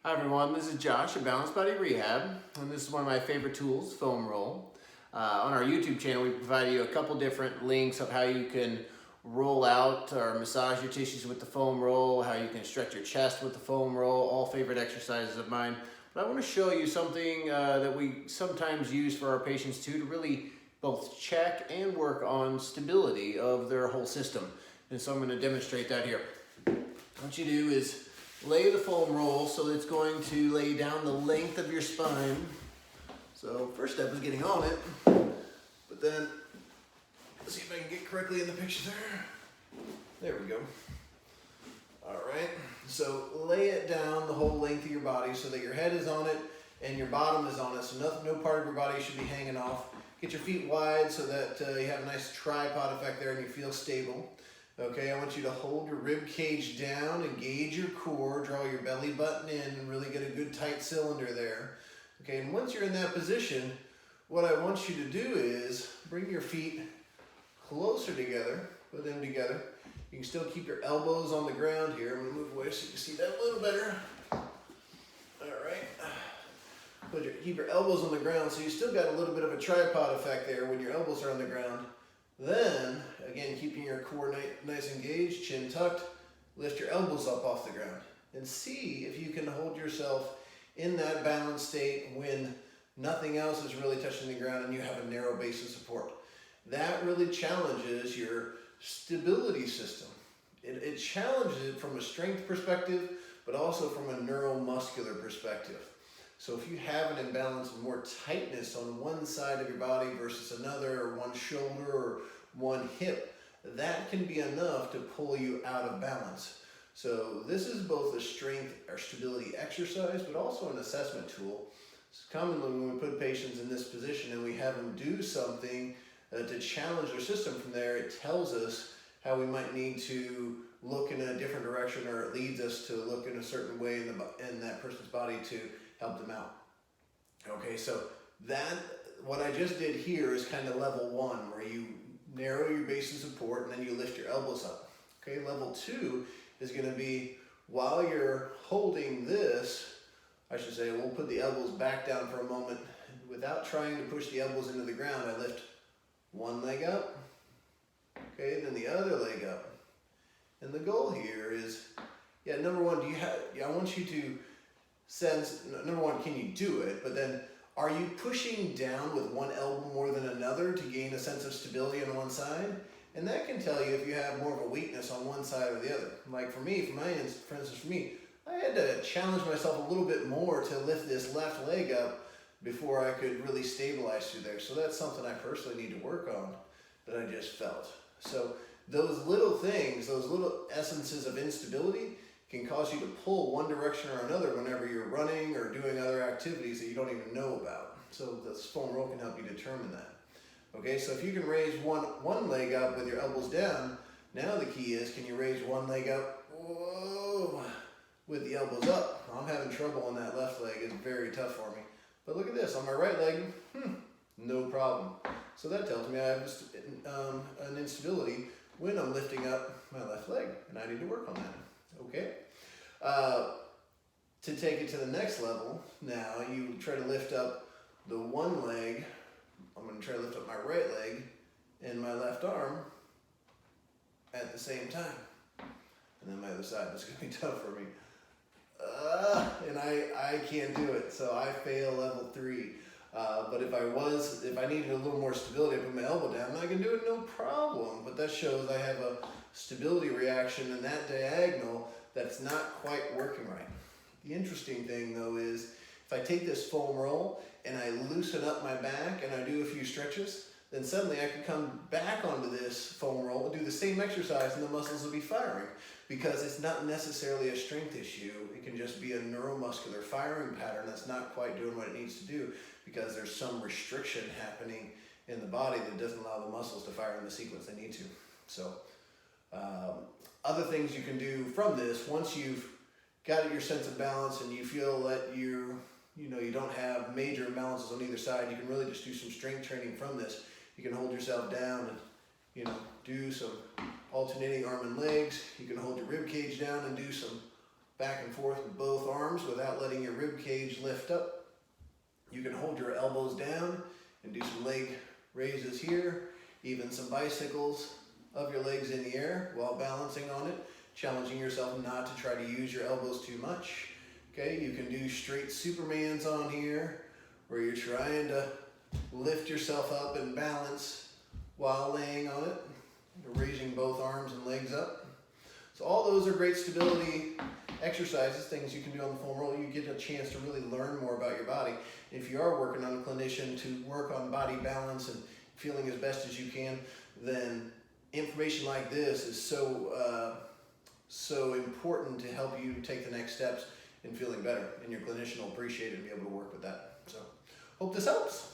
Hi everyone, this is Josh at Balanced Body Rehab, and this is one of my favorite tools, foam roll. On our YouTube channel, we provide you a couple different links of how you can roll out or massage your tissues with the foam roll, how you can stretch your chest with the foam roll, all favorite exercises of mine. But I want to show you something that we sometimes use for our patients too, to really both check and work on stability of their whole system. And so I'm going to demonstrate that here. What you do is lay the foam roll so it's going to lay down the length of your spine. So first step is getting on it, but then let's see if I can get correctly in the picture there. There we go. All right, so lay it down the whole length of your body so that your head is on it and your bottom is on it, so no part of your body should be hanging off. Get your feet wide so that you have a nice tripod effect there and you feel stable. Okay, I want you to hold your rib cage down, engage your core, draw your belly button in, and really get a good tight cylinder there. Okay, and once you're in that position, what I want you to do is bring your feet closer together, put them together. You can still keep your elbows on the ground here. I'm gonna move away so you can see that a little better. All right, keep your elbows on the ground so you still got a little bit of a tripod effect there when your elbows are on the ground. Then, again, keeping your core nice engaged, chin tucked, lift your elbows up off the ground. And see if you can hold yourself in that balanced state when nothing else is really touching the ground and you have a narrow base of support. That really challenges your stability system. It challenges it from a strength perspective, but also from a neuromuscular perspective. So if you have an imbalance of more tightness on one side of your body versus another, or one shoulder or one hip, that can be enough to pull you out of balance. So this is both a strength or stability exercise, but also an assessment tool. It's commonly when we put patients in this position and we have them do something to challenge their system from there, it tells us how we might need to look in a different direction, or it leads us to look in a certain way in that person's body to help them out. Okay, so what I just did here is kind of level one, where you narrow your base of support and then you lift your elbows up. Okay, level two is going to be while you're holding this, I should say, we'll put the elbows back down for a moment. Without trying to push the elbows into the ground, I lift one leg up, okay, then the other leg up. And the goal here is, number one, I want you to sense, number one, can you do it? But then, are you pushing down with one elbow more than another to gain a sense of stability on one side? And that can tell you if you have more of a weakness on one side or the other. Like for instance, I had to challenge myself a little bit more to lift this left leg up before I could really stabilize through there. So that's something I personally need to work on that I just felt. So those little things, those little essences of instability can cause you to pull one direction or another whenever you're running or doing other activities that you don't even know about. So this foam roll can help you determine that. Okay, so if you can raise one leg up with your elbows down, now the key is, can you raise one leg up, whoa, with the elbows up? I'm having trouble on that left leg, it's very tough for me. But look at this, on my right leg, no problem. So that tells me I have an instability when I'm lifting up my left leg, and I need to work on that. Okay, to take it to the next level, now you try to lift up the one leg. I'm going to try to lift up my right leg and my left arm at the same time. And then my other side, that's going to be tough for me. And I can't do it, so I fail level 3. But if I needed a little more stability, I put my elbow down, I can do it no problem. But that shows I have a stability reaction in that diagonal that's not quite working right. The interesting thing though is, if I take this foam roll and I loosen up my back and I do a few stretches, then suddenly I can come back onto this foam roll and do the same exercise and the muscles will be firing, because it's not necessarily a strength issue. It can just be a neuromuscular firing pattern that's not quite doing what it needs to do, because there's some restriction happening in the body that doesn't allow the muscles to fire in the sequence they need to. So other things you can do from this, once you've got your sense of balance and you feel that you don't have major imbalances on either side, you can really just do some strength training from this. You can hold yourself down and do some alternating arm and legs. You can hold your rib cage down and do some back and forth with both arms. arms without letting your rib cage lift up. You can hold your elbows down and do some leg raises here, even some bicycles of your legs in the air while balancing on it, challenging yourself not to try to use your elbows too much. Okay, you can do straight Supermans on here, where you're trying to lift yourself up and balance while laying on it. You're raising both arms and legs up. So all those are great stability exercises, things you can do on the foam roll. You get a chance to really learn more about your body. If you are working on a clinician to work on body balance and feeling as best as you can, then information like this is so important to help you take the next steps in feeling better. And your clinician will appreciate it and be able to work with that. So hope this helps.